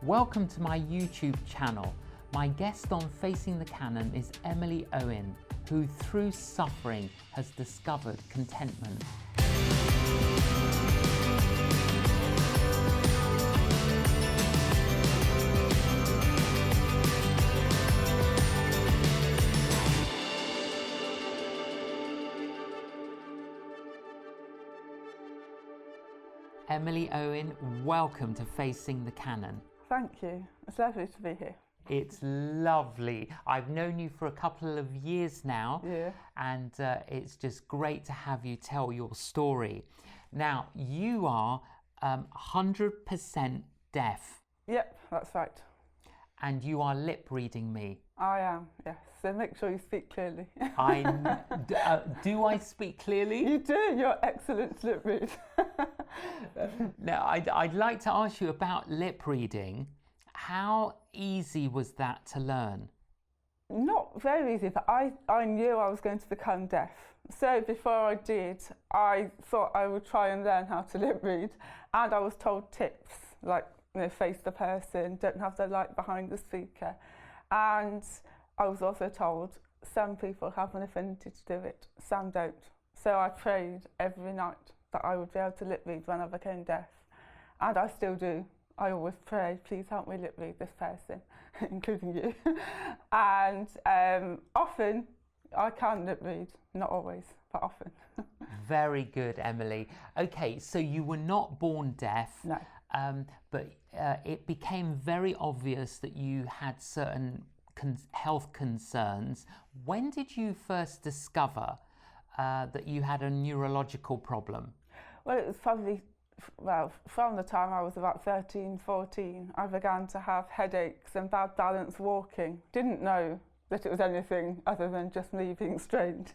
Welcome to my YouTube channel. My guest on Facing the Canon is Emily Owen, who through suffering has discovered contentment. Emily Owen, welcome to Facing the Canon. Thank you. It's lovely to be here. It's lovely. I've known you for a couple of years now, and it's just great to have you tell your story. Now, you are 100% deaf. Yep, that's right. And you are lip reading me. I am, yes. So make sure you speak clearly. Do I speak clearly? You do. You're excellent lip read. Now, I'd like to ask you about lip reading. How easy was that to learn? Not very easy, but I knew I was going to become deaf. So before I did, I thought I would try and learn how to lip read. And I was told tips, like, face the person, don't have the light behind the speaker. And I was also told some people have an affinity to do it, some don't. So I prayed every night that I would be able to lip read when I became deaf. And I still do. I always pray, please help me lip read this person, including you. And often I can lip read, not always, but often. Very good, Emily. Okay, so you were not born deaf. No. But it became very obvious that you had certain health concerns. When did you first discover that you had a neurological problem? Well, it was probably, from the time I was about 13, 14, I began to have headaches and bad balance walking. Didn't know that it was anything other than just me being strange.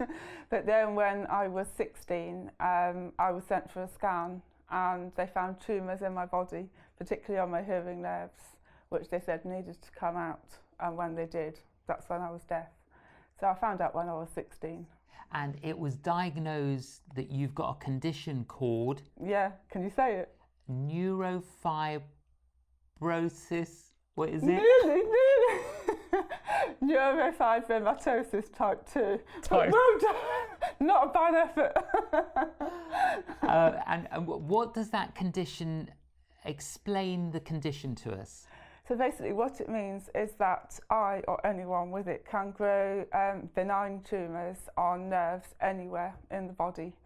But then when I was 16, I was sent for a scan, and they found tumours in my body, particularly on my hearing nerves, which they said needed to come out. And when they did, that's when I was deaf. So I found out when I was 16. And it was diagnosed that you've got a condition called... Yeah, can you say it? Neurofibromatosis, what is it? Nearly. Neurofibromatosis Type 2. Type. Well done. Not a bad effort. And what does that condition, explain the condition to us? So basically what it means is that I, or anyone with it, can grow benign tumours on nerves anywhere in the body.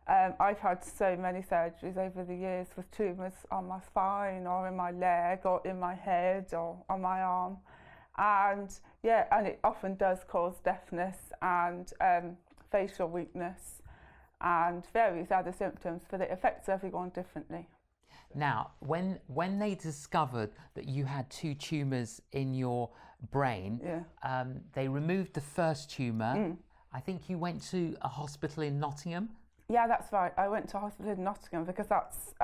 I've had so many surgeries over the years with tumours on my spine or in my leg or in my head or on my arm. And it often does cause deafness and facial weakness and various other symptoms, but it affects everyone differently. Now, when they discovered that you had two tumours in your brain, they removed the first tumour. I think you went to a hospital in Nottingham. Yeah, that's right. I went to a hospital in Nottingham because that's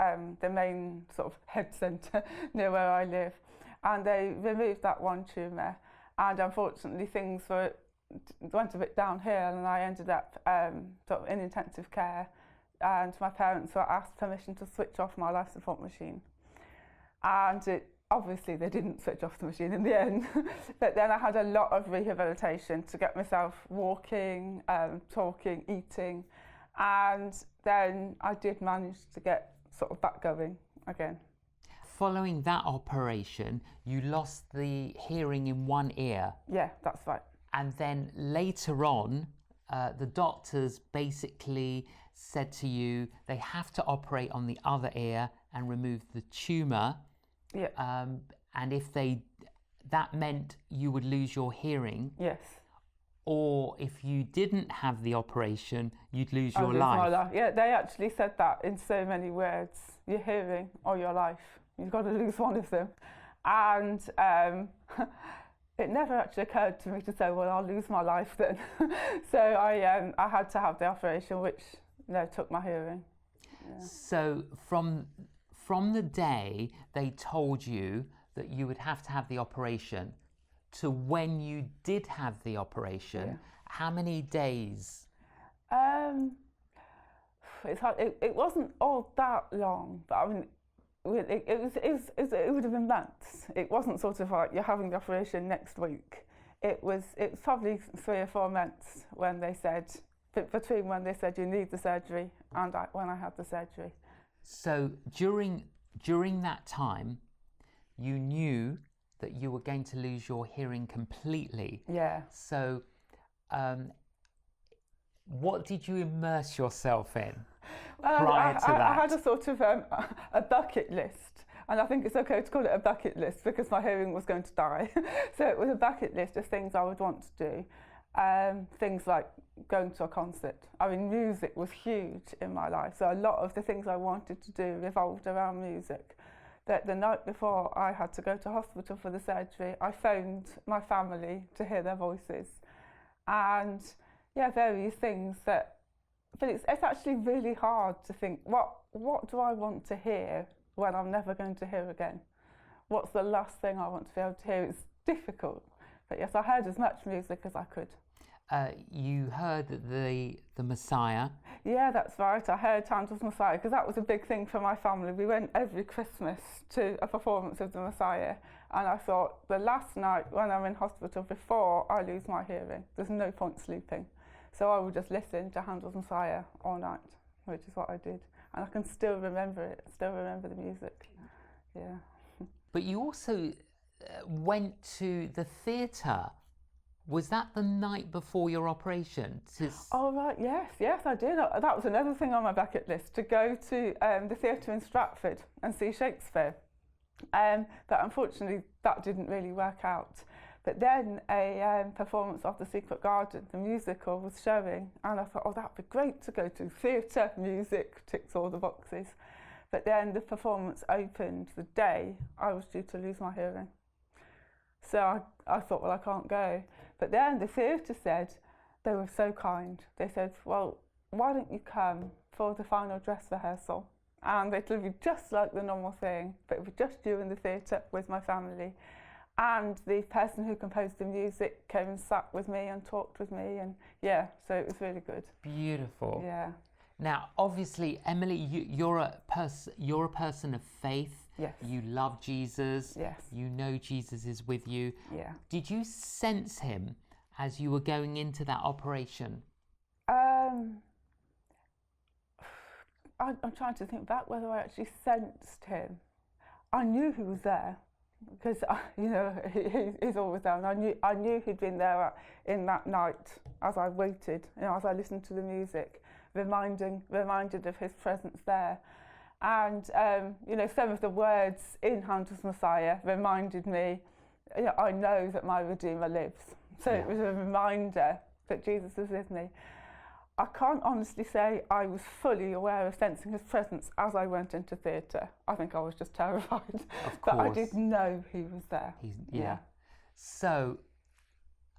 the main sort of head centre near where I live. And they removed that one tumour. And unfortunately, things went a bit downhill, and I ended up sort of in intensive care. And my parents were asked permission to switch off my life support machine. And obviously they didn't switch off the machine in the end. But then I had a lot of rehabilitation to get myself walking, talking, eating. And then I did manage to get sort of back going again. Following that operation, you lost the hearing in one ear. Yeah, that's right. And then later on, the doctors basically said to you they have to operate on the other ear and remove the tumour. Yeah. And if that meant you would lose your hearing. Yes. Or if you didn't have the operation, you'd lose your lose life. My life. Yeah, they actually said that in so many words: your hearing or your life. You've got to lose one of them. And it never actually occurred to me to say, well, I'll lose my life then. So I had to have the operation, which took my hearing. Yeah. So from the day they told you that you would have to have the operation to when you did have the operation, how many days? It's hard. It wasn't all that long, but I mean, it would have been months. It wasn't sort of like you're having the operation next week. It was probably 3 or 4 months when they said, between when they said you need the surgery and when I had the surgery. So during that time, you knew that you were going to lose your hearing completely. Yeah. So what did you immerse yourself in prior to that? I had a sort of a bucket list, and I think it's okay to call it a bucket list because my hearing was going to die. So it was a bucket list of things I would want to do. Things like going to a concert. I mean, music was huge in my life, so a lot of the things I wanted to do revolved around music. That the night before I had to go to hospital for the surgery, I phoned my family to hear their voices, and various things that. But it's actually really hard to think what do I want to hear when I'm never going to hear again? What's the last thing I want to be able to hear? It's difficult, but yes, I heard as much music as I could. You heard the Messiah. Yeah, that's right. I heard Handel's Messiah because that was a big thing for my family. We went every Christmas to a performance of the Messiah, and I thought the last night when I'm in hospital before I lose my hearing, there's no point sleeping. So I would just listen to Handel's Messiah all night, which is what I did. And I can still remember it, still remember the music. Yeah. But you also went to the theatre. Was that the night before your operation? Oh, right, yes, I did. That was another thing on my bucket list, to go to the theatre in Stratford and see Shakespeare. But unfortunately, that didn't really work out. But then a performance of The Secret Garden, the musical, was showing, and I thought, oh, that'd be great to go to. Theatre, music, ticks all the boxes. But then the performance opened the day I was due to lose my hearing. So I thought, well, I can't go. But then the theatre said, they were so kind, they said, well, why don't you come for the final dress rehearsal? And it'll be just like the normal thing, but it'll be just you in the theatre with my family. And the person who composed the music came and sat with me and talked with me, and so it was really good. Beautiful. Yeah. Now, obviously, Emily, you're a person of faith. Yes. You love Jesus. Yes. You know Jesus is with you. Yeah. Did you sense him as you were going into that operation? I'm trying to think back whether I actually sensed him. I knew he was there. Because he's always there, and I knew he'd been there in that night as I waited, as I listened to the music, reminded of his presence there, and some of the words in Handel's Messiah reminded me, I know that my Redeemer lives. So It was a reminder that Jesus was with me. I can't honestly say I was fully aware of sensing his presence as I went into theatre. I think I was just terrified. Of course. But I did know he was there. Yeah. So,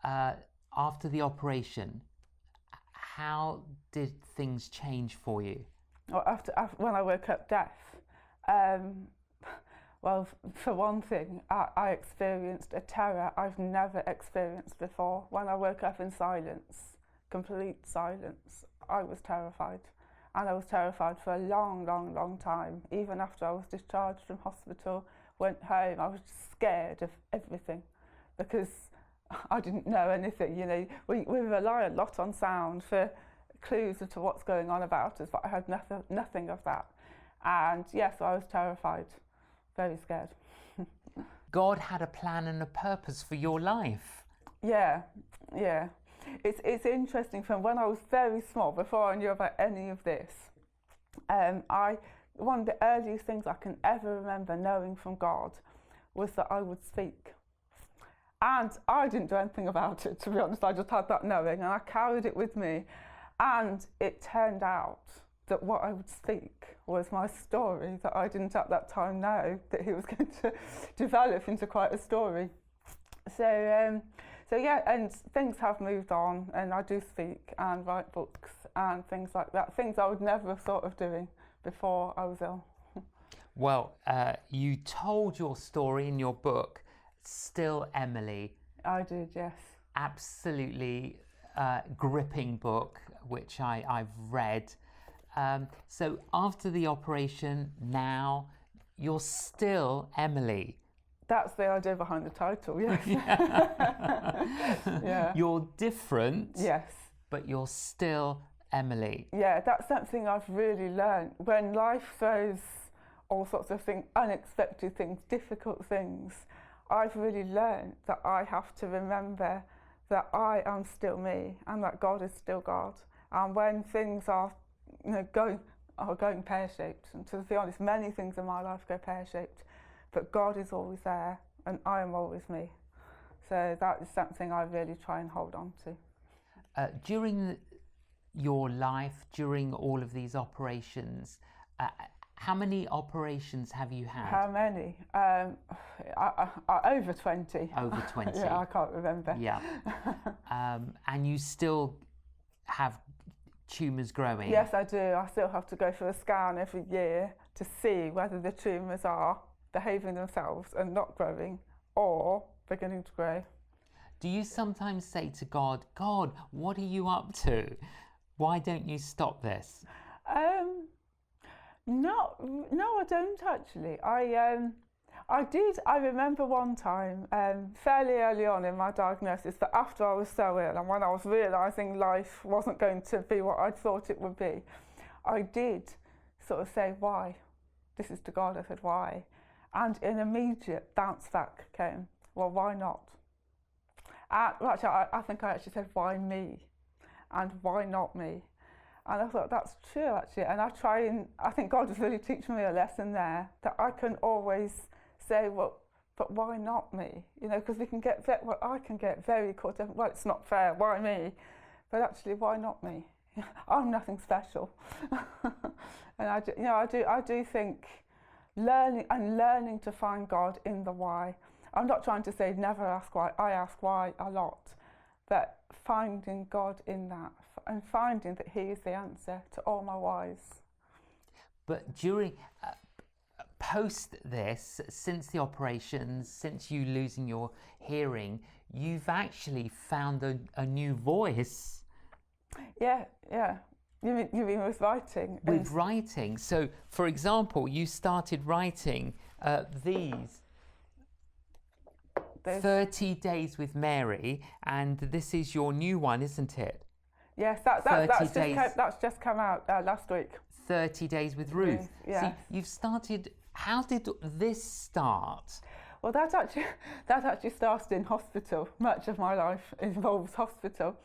after the operation, how did things change for you? Well, after when I woke up deaf, well, for one thing, I experienced a terror I've never experienced before. When I woke up in silence, complete silence, I was terrified, and I was terrified for a long time. Even after I was discharged from hospital, went home, I was just scared of everything because I didn't know anything. We rely a lot on sound for clues as to what's going on about us, but I had nothing of that, and so I was terrified, very scared. God had a plan and a purpose for your life. Yeah. It's interesting, from when I was very small, before I knew about any of this, one of the earliest things I can ever remember knowing from God was that I would speak. And I didn't do anything about it, to be honest. I just had that knowing, and I carried it with me. And it turned out that what I would speak was my story that I didn't at that time know that he was going to develop into quite a story. So and things have moved on, and I do speak and write books and things like that, things I would never have thought of doing before I was ill. Well, you told your story in your book, Still Emily. I did, yes. Absolutely gripping book, which I've read. So after the operation, now you're still Emily. That's the idea behind the title, yes. Yeah. You're different. Yes. But you're still Emily. Yeah, that's something I've really learned. When life throws all sorts of things, unexpected things, difficult things, I've really learned that I have to remember that I am still me and that God is still God. And when things are, going pear-shaped, and to be honest, many things in my life go pear-shaped, but God is always there and I am always me. So that is something I really try and hold on to. During your life, during all of these operations, how many operations have you had? How many? Over 20. Over 20. Yeah, I can't remember. Yeah. And you still have tumours growing? Yes, I do. I still have to go for a scan every year to see whether the tumours are behaving themselves and not growing or beginning to grow. Do you sometimes say to God, God, what are you up to? Why don't you stop this? No, I don't actually. I did. I remember one time, fairly early on in my diagnosis, that after I was so ill and when I was realising life wasn't going to be what I thought it would be, I did sort of say, why? This is to God. I said, why? And an immediate bounce back came. Well, why not? Actually, I think I actually said, why me? And why not me? And I thought, that's true, actually. And I think God was really teaching me a lesson there, that I can always say, well, but why not me? Because I can get very caught up, well, it's not fair, why me? But actually, why not me? I'm nothing special. And I do think learning to find God in the why. I'm not trying to say never ask why, I ask why a lot, but finding God in that and finding that He is the answer to all my whys. But during, post this, since the operations, since you losing your hearing, you've actually found a new voice. Yeah. You mean with writing? With writing. So, for example, you started writing these 30 Days with Mary, and this is your new one, isn't it? Yes, that's just come out last week. 30 Days with Ruth. Yes. See, you've started. How did this start? Well, that actually started in hospital. Much of my life involves hospital,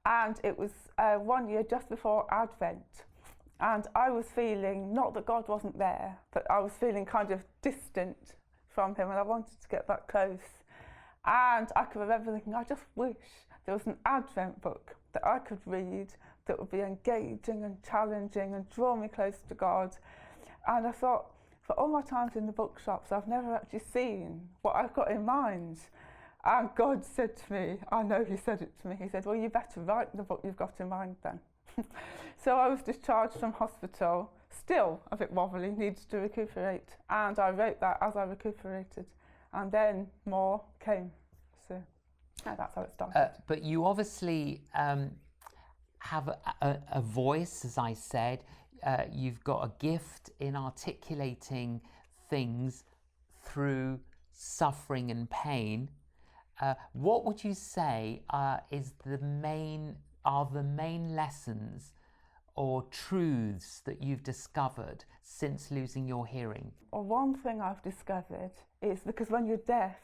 and it was 1 year just before Advent, and I was feeling, not that God wasn't there, but I was feeling kind of distant from Him, and I wanted to get back close. And I can remember thinking, I just wish there was an Advent book that I could read that would be engaging and challenging and draw me close to God. And I thought, for all my times in the bookshops, I've never actually seen what I've got in mind. And God said to me, I know He said it to me, He said, well, you better write the book you've got in mind then. So I was discharged from hospital, still a bit wobbly, needed to recuperate. And I wrote that as I recuperated. And then more came. So that's how it started. But you obviously have a voice, as I said. You've got a gift in articulating things through suffering and pain. What would you say are the main lessons or truths that you've discovered since losing your hearing? Well, one thing I've discovered is, because when you're deaf,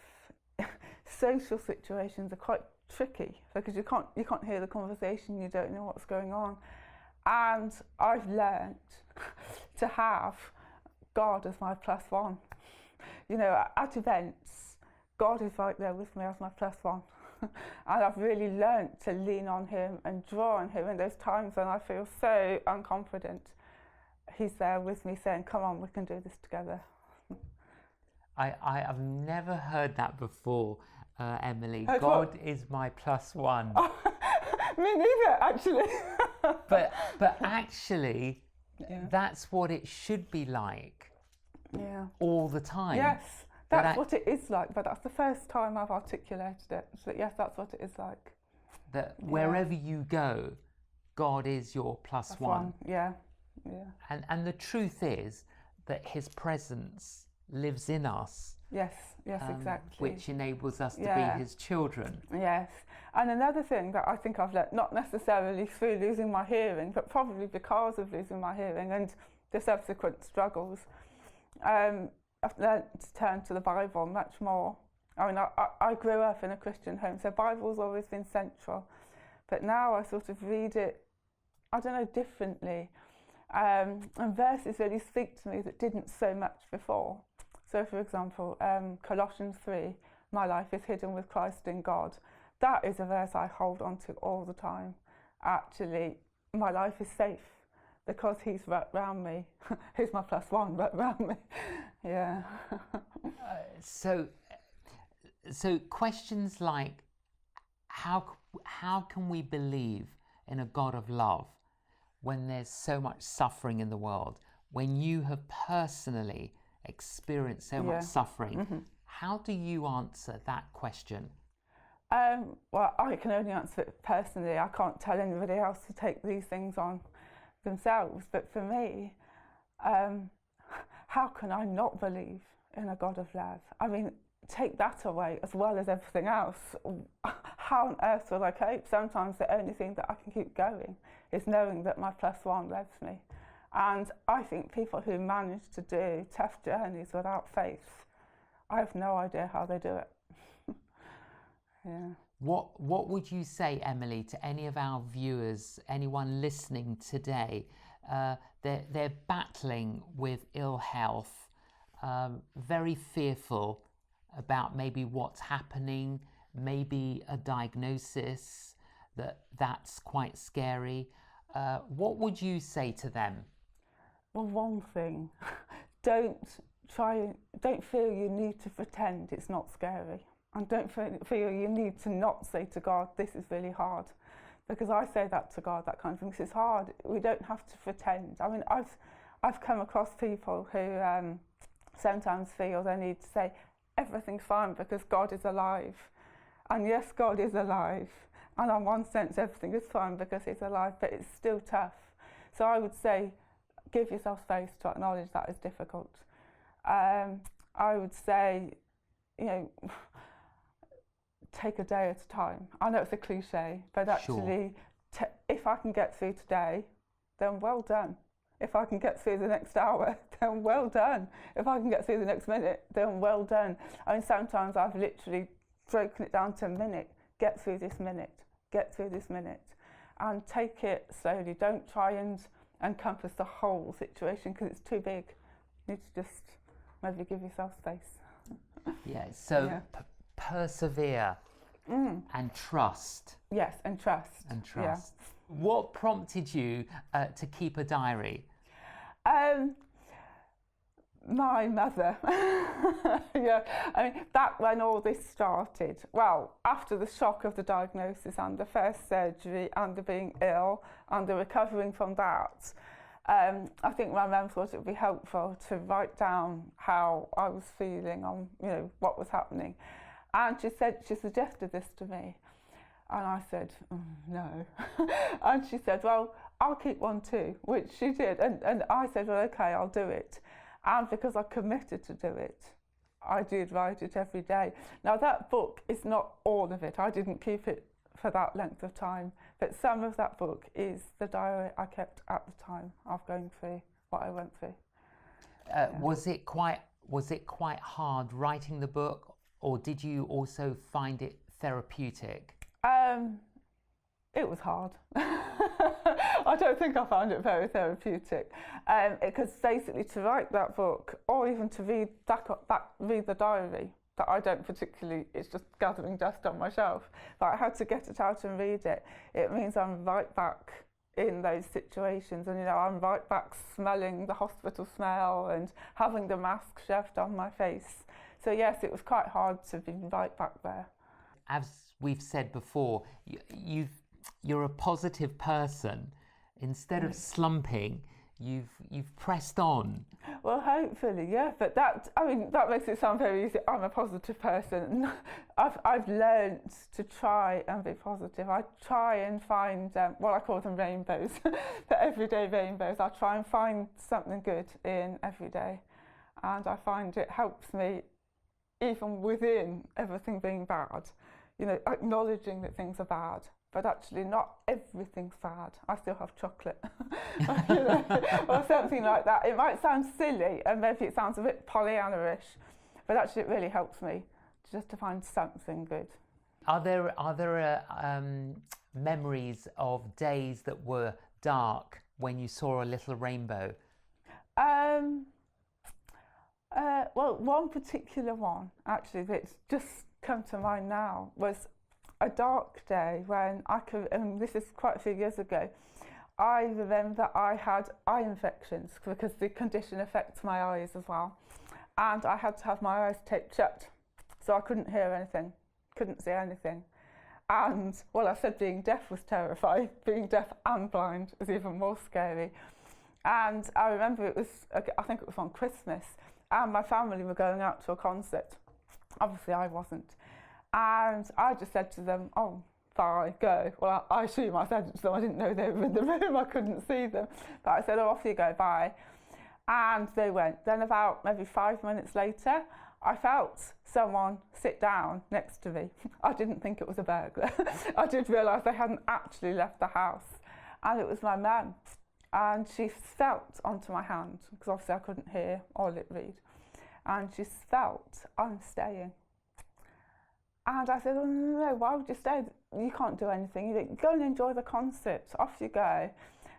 social situations are quite tricky because you can't hear the conversation, you don't know what's going on. And I've learnt to have God as my +1. At events, God is right there with me as my +1. And I've really learnt to lean on Him and draw on Him in those times when I feel so unconfident. He's there with me saying, come on, we can do this together. I've never heard that before, Emily. God is my +1. Me neither, actually. but actually, that's what it should be like. Yeah. All the time. Yes, that's what it is like. But that's the first time I've articulated it. So yes, that's what it is like. That wherever you go, God is your +1. Yeah. And the truth is that His presence lives in us. Yes, exactly. Which enables us to be his children. Yes. And another thing that I think I've learnt, not necessarily through losing my hearing, but probably because of losing my hearing and the subsequent struggles, I've learnt to turn to the Bible much more. I mean, I grew up in a Christian home, so Bible's always been central. But now I sort of read it, I don't know, differently. And verses really speak to me that didn't so much before. So, for example, Colossians 3, my life is hidden with Christ in God. That is a verse I hold on to all the time. Actually, my life is safe because he's right round me. He's my +1 right round me. Yeah. So questions like, how can we believe in a God of love when there's so much suffering in the world? When you have personally experienced so much suffering, how do you answer that question? Well, I can only answer it personally. I can't tell anybody else to take these things on themselves. But for me, how can I not believe in a God of love? I mean, take that away as well as everything else. How on earth will I cope? Sometimes the only thing that I can keep going is knowing that my +1 loves me. And I think people who manage to do tough journeys without faith, I have no idea how they do it. Yeah. What would you say, Emily, to any of our viewers, anyone listening today? They're battling with ill health, very fearful about maybe what's happening, maybe a diagnosis that's quite scary. What would you say to them? Well, one thing, don't feel you need to pretend it's not scary. And don't feel you need to not say to God, this is really hard. Because I say that to God, that kind of thing, it's hard. We don't have to pretend. I mean, I've come across people who sometimes feel they need to say, everything's fine because God is alive. And yes, God is alive. And in one sense, everything is fine because he's alive, but it's still tough. So I would say, give yourself space to acknowledge that is difficult. I would say, take a day at a time. I know it's a cliche, but actually, if I can get through today, then well done. If I can get through the next hour, then well done. If I can get through the next minute, then well done. I mean, sometimes I've literally broken it down to a minute. Get through this minute. Get through this minute. And take it slowly. Don't try and encompass the whole situation because it's too big. You need to just maybe give yourself space. Persevere and trust. Yes, and trust. And trust. Yeah. What prompted you to keep a diary? My mother. Yeah, I mean, back when all this started, well, after the shock of the diagnosis and the first surgery and the being ill and the recovering from that, I think my mum thought it would be helpful to write down how I was feeling on, what was happening. And she suggested this to me. And I said, no. And she said, well, I'll keep one too, which she did. And I said, well, okay, I'll do it. And because I committed to do it, I did write it every day. Now, that book is not all of it. I didn't keep it for that length of time. But some of that book is the diary I kept at the time of going through what I went through. Was it quite hard writing the book, or did you also find it therapeutic? It was hard. I don't think I found it very therapeutic. Because basically to write that book, or even to read the diary, that I don't particularly, it's just gathering dust on my shelf, but I had to get it out and read it. It means I'm right back in those situations, and I'm right back smelling the hospital smell and having the mask shoved on my face. So yes, it was quite hard to be right back there. As we've said before, you're a positive person. Instead of slumping, you've pressed on. Well, hopefully, yeah. But that makes it sound very easy. I'm a positive person. I've learned to try and be positive. I try and find what I call them rainbows, the everyday rainbows. I try and find something good in every day. and I find it helps me even within everything being bad, you know, acknowledging that things are bad, but actually not everything's bad. I still have chocolate, you know, or something like that. It might sound silly, and maybe it sounds a bit Pollyanna-ish, but actually it really helps me just to find something good. Are there memories of days that were dark when you saw a little rainbow? Well, one particular one actually that's just come to mind now was a dark day when and this is quite a few years ago, I remember I had eye infections because the condition affects my eyes as well. And I had to have my eyes taped shut, so I couldn't hear anything, couldn't see anything. And, well, I said being deaf was terrifying. Being deaf and blind was even more scary. And I remember I think it was on Christmas, and my family were going out to a concert. Obviously I wasn't. And I just said to them, oh, bye, go. Well, I assume I said it to them, I didn't know they were in the room, I couldn't see them. But I said, oh, off you go, bye. And they went. Then about maybe 5 minutes later, I felt someone sit down next to me. I didn't think it was a burglar. I did realise they hadn't actually left the house. And it was my mum. And she felt onto my hand, because obviously I couldn't hear or lip read. And she felt, I'm staying. And I said, oh, no, why would you stay? You can't do anything. You go and enjoy the concert. Off you go.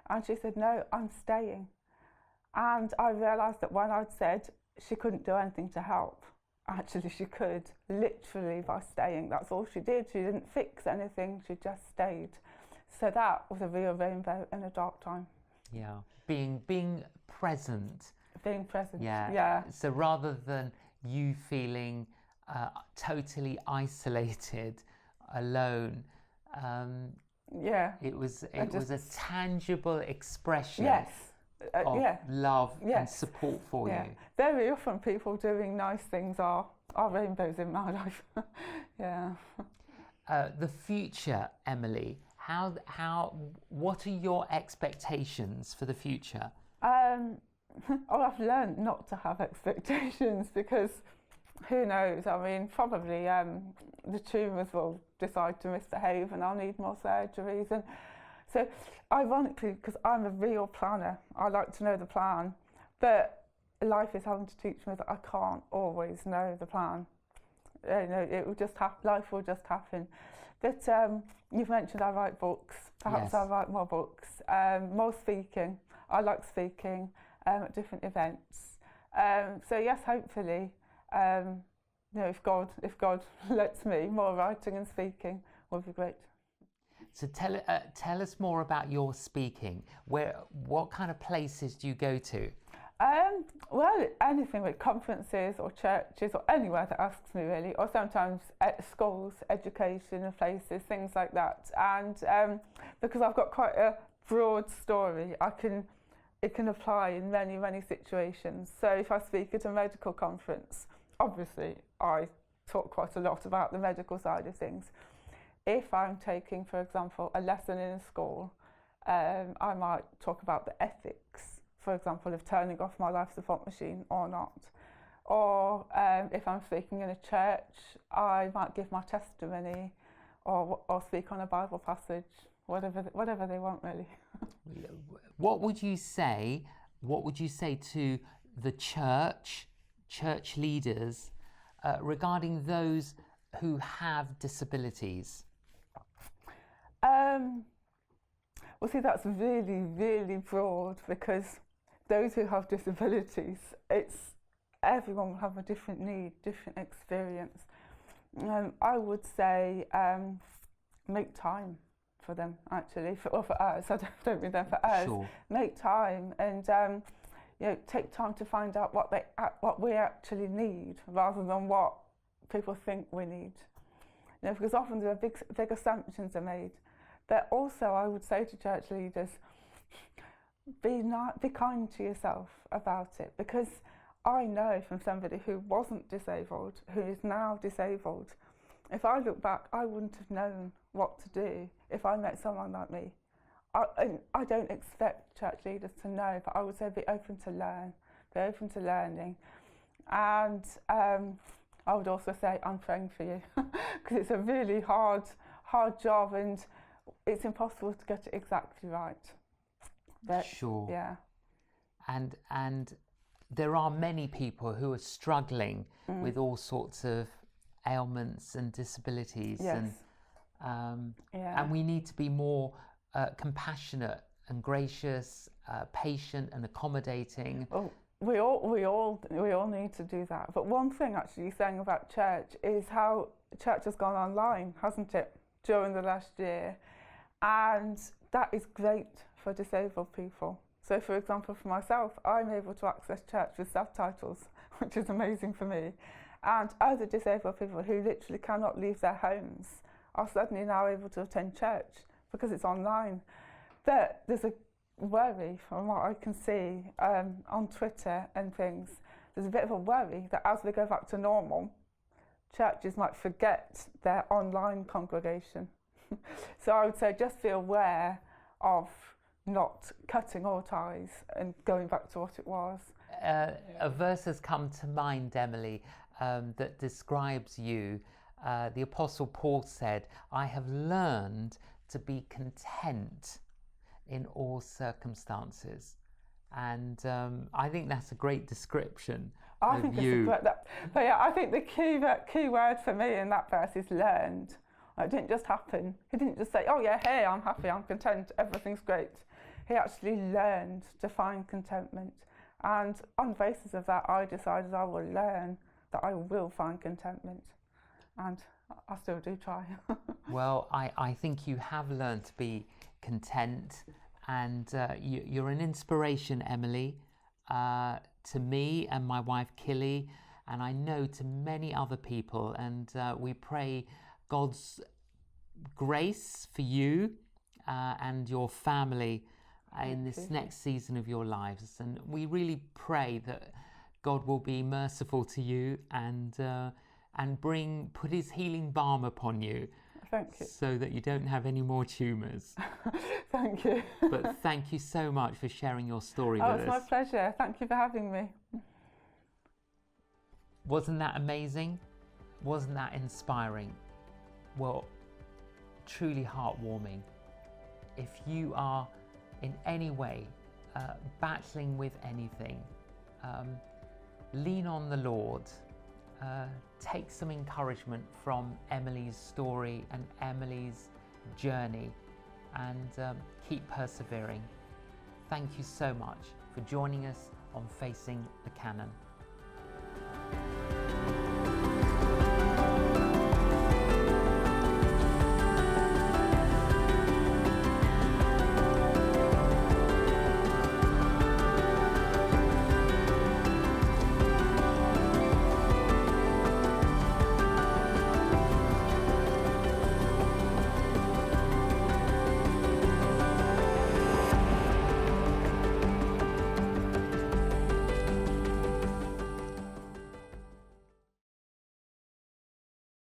And she said, no, I'm staying. And I realised that when I'd said she couldn't do anything to help, actually she could, literally by staying. That's all she did. She didn't fix anything, she just stayed. So that was a real rainbow in a dark time. Yeah, being present. Being present, yeah. Yeah. So rather than you feeling totally isolated, alone, yeah, it was a tangible expression. Yes. Of love Yes. and support for you. Very often people doing nice things are rainbows in my life. Yeah. The future, Emily, what are your expectations for the future? I've learned not to have expectations, because who knows? I mean, probably the tumours will decide to misbehave and I'll need more surgeries. And so, ironically, because I'm a real planner, I like to know the plan, but life is having to teach me that I can't always know the plan. You know, it will just life will just happen. But you've mentioned I write books. Perhaps Yes. I'll write more books. More speaking. I like speaking at different events. So yes, hopefully, you know, if God lets me, more writing and speaking would be great. So tell us more about your speaking. What kind of places do you go to? Well, anything with conferences or churches or anywhere that asks me, really, or sometimes at schools, education and places, things like that. And because I've got quite a broad story, it can apply in many, many situations. So if I speak at a medical conference, obviously I talk quite a lot about the medical side of things. If I'm taking, for example, a lesson in a school, I might talk about the ethics, for example, of turning off my life support machine or not. Or if I'm speaking in a church, I might give my testimony or speak on a Bible passage, whatever they want, really. What would you say to the church leaders regarding those who have disabilities? Well, see, that's really, really broad, because those who have disabilities, everyone will have a different need, different experience. I would say make time for them, actually, for us. I don't mean them, for us. Sure. Make time and you know, take time to find out what we actually need, rather than what people think we need. You know, because often there are big assumptions are made. But also, I would say to church leaders, be kind to yourself about it, because I know from somebody who wasn't disabled, who is now disabled, if I look back, I wouldn't have known what to do if I met someone like me. I don't expect church leaders to know, but I would say be open to learn, be open to learning. And I would also say I'm praying for you because it's a really hard job and it's impossible to get it exactly right. But, sure. Yeah. And there are many people who are struggling with all sorts of ailments and disabilities. Yes. And we need to be more compassionate and gracious, patient and accommodating. Well, we all need to do that. But one thing actually saying about church is how church has gone online, hasn't it, during the last year? And that is great for disabled people. So for example, for myself, I'm able to access church with subtitles, which is amazing for me. And other disabled people who literally cannot leave their homes are suddenly now able to attend church because it's online. But there's a worry from what I can see on Twitter and things. There's a bit of a worry that as we go back to normal, churches might forget their online congregation. So I would say just be aware of not cutting all ties and going back to what it was. A verse has come to mind, Emily, that describes you. The Apostle Paul said, "I have learned to be content in all circumstances." And I think that's a great description of you. But yeah, I think the key word for me in that verse is learned. It didn't just happen. He didn't just say, "Oh yeah, hey, I'm happy, I'm content, everything's great." He actually learned to find contentment. And on the basis of that, I decided I will learn that I will find contentment. And I still do try. Well, I think you have learned to be content, and you're an inspiration, Emily, to me and my wife, Killy, and I know to many other people. And we pray God's grace for you and your family in this next season of your lives. And we really pray that God will be merciful to you and put his healing balm upon you. Thank you. So that you don't have any more tumours. Thank you. But thank you so much for sharing your story with us. Oh, it's my pleasure. Thank you for having me. Wasn't that amazing? Wasn't that inspiring? Well, truly heartwarming. If you are in any way battling with anything, lean on the Lord. Take some encouragement from Emily's story and Emily's journey, and keep persevering. Thank you so much for joining us on Facing the Canon.